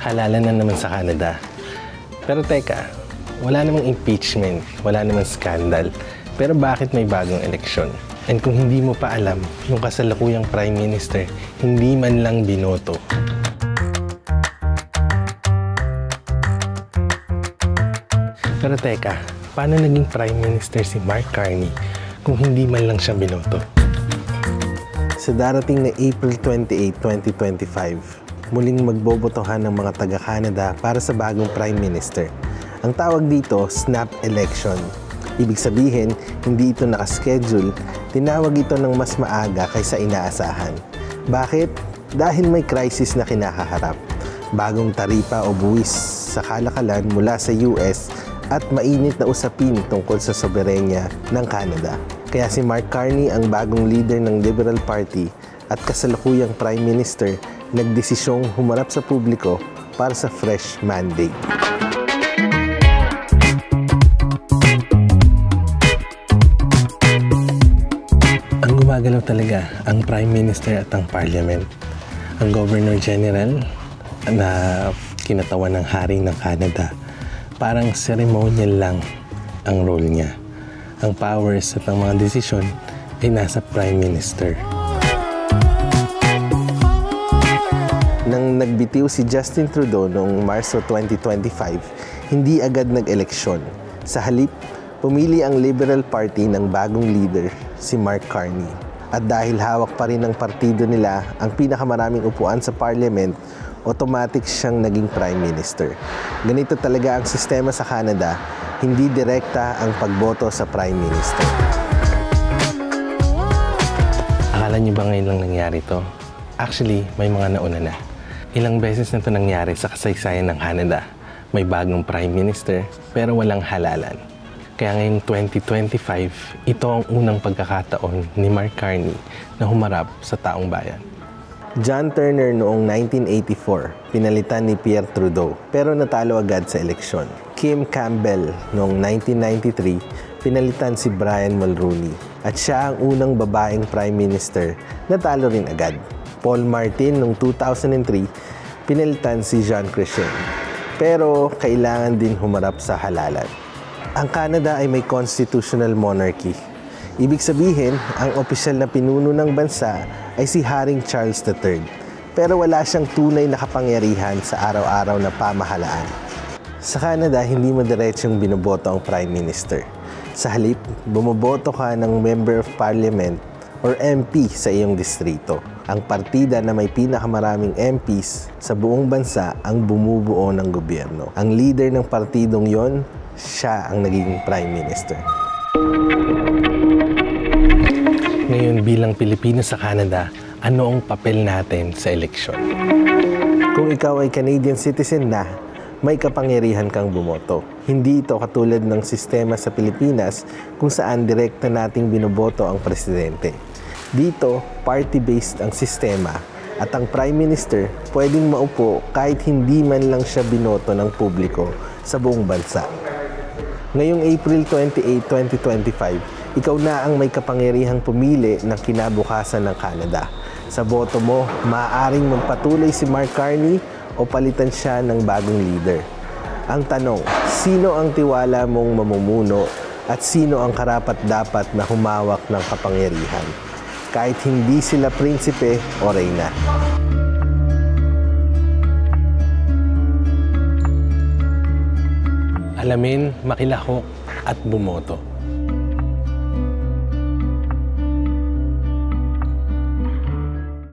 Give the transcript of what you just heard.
Halalan na naman sa Canada. Pero teka, wala namang impeachment, wala namang scandal. Pero bakit may bagong eleksyon? And kung hindi mo pa alam, yung kasalukuyang Prime Minister, hindi man lang binoto. Pero teka, paano naging Prime Minister si Mark Carney kung hindi man lang siya binoto? Sa darating na April 28, 2025, muling magbobotohan ng mga taga-Canada para sa bagong Prime Minister. Ang tawag dito, snap election. Ibig sabihin, hindi ito nakaschedule, tinawag ito ng mas maaga kaysa inaasahan. Bakit? Dahil may crisis na kinakaharap. Bagong taripa o buwis sa kalakalan mula sa US at mainit na usapin tungkol sa soberenya ng Canada. Kaya si Mark Carney ang bagong leader ng Liberal Party at kasalukuyang Prime Minister nagdesisyong humarap sa publiko para sa fresh mandate. Ang gumagalaw talaga ang Prime Minister at ang Parliament. Ang Governor General na kinatawan ng hari ng Canada, parang ceremonial lang ang role niya. Ang powers at ang mga desisyon ay nasa Prime Minister. Nang nagbitiw si Justin Trudeau noong Marso 2025, hindi agad nag-eleksyon. Sa halip, pumili ang Liberal Party ng bagong leader, si Mark Carney. At dahil hawak pa rin ng partido nila ang pinakamaraming upuan sa Parliament, automatic siyang naging Prime Minister. Ganito talaga ang sistema sa Canada, hindi direkta ang pagboto sa Prime Minister. Akala niyo ba ngayon lang nangyari to? Actually, may mga nauna na. Ilang beses na ito nangyari sa kasaysayan ng Canada. May bagong Prime Minister pero walang halalan. Kaya ngayong 2025, ito ang unang pagkakataon ni Mark Carney na humarap sa taong bayan. John Turner noong 1984, pinalitan ni Pierre Trudeau pero natalo agad sa eleksyon. Kim Campbell noong 1993, pinalitan si Brian Mulroney at siya ang unang babaeng Prime Minister na talo rin agad. Paul Martin noong 2003, pinalitan si Jean Chrétien. Pero kailangan din humarap sa halalan. Ang Canada ay may constitutional monarchy. Ibig sabihin, ang opisyal na pinuno ng bansa ay si Haring Charles III. Pero wala siyang tunay na kapangyarihan sa araw-araw na pamahalaan. Sa Canada, hindi mo diretsong binoboto ang Prime Minister. Sa halip, bumoboto ka ng Member of Parliament or MP sa iyong distrito. Ang partida na may pinakamaraming MPs sa buong bansa ang bumubuo ng gobyerno. Ang leader ng partidong yon, siya ang naging Prime Minister. Ngayon bilang Pilipino sa Canada, ano ang papel natin sa eleksyon? Kung ikaw ay Canadian citizen na, may kapangyarihan kang bumoto. Hindi ito katulad ng sistema sa Pilipinas kung saan direkta nating binoboto ang presidente. Dito, party-based ang sistema at ang Prime Minister pwedeng maupo kahit hindi man lang siya binoto ng publiko sa buong bansa. Ngayong April 28, 2025, ikaw na ang may kapangyarihang pumili ng kinabukasan ng Canada. Sa boto mo, maaaring magpatuloy si Mark Carney o palitan siya ng bagong leader. Ang tanong, sino ang tiwala mong mamumuno at sino ang karapat-dapat na humawak ng kapangyarihan? Kahit hindi sila prinsipe o reyna. Alamin, makilahok at bumoto.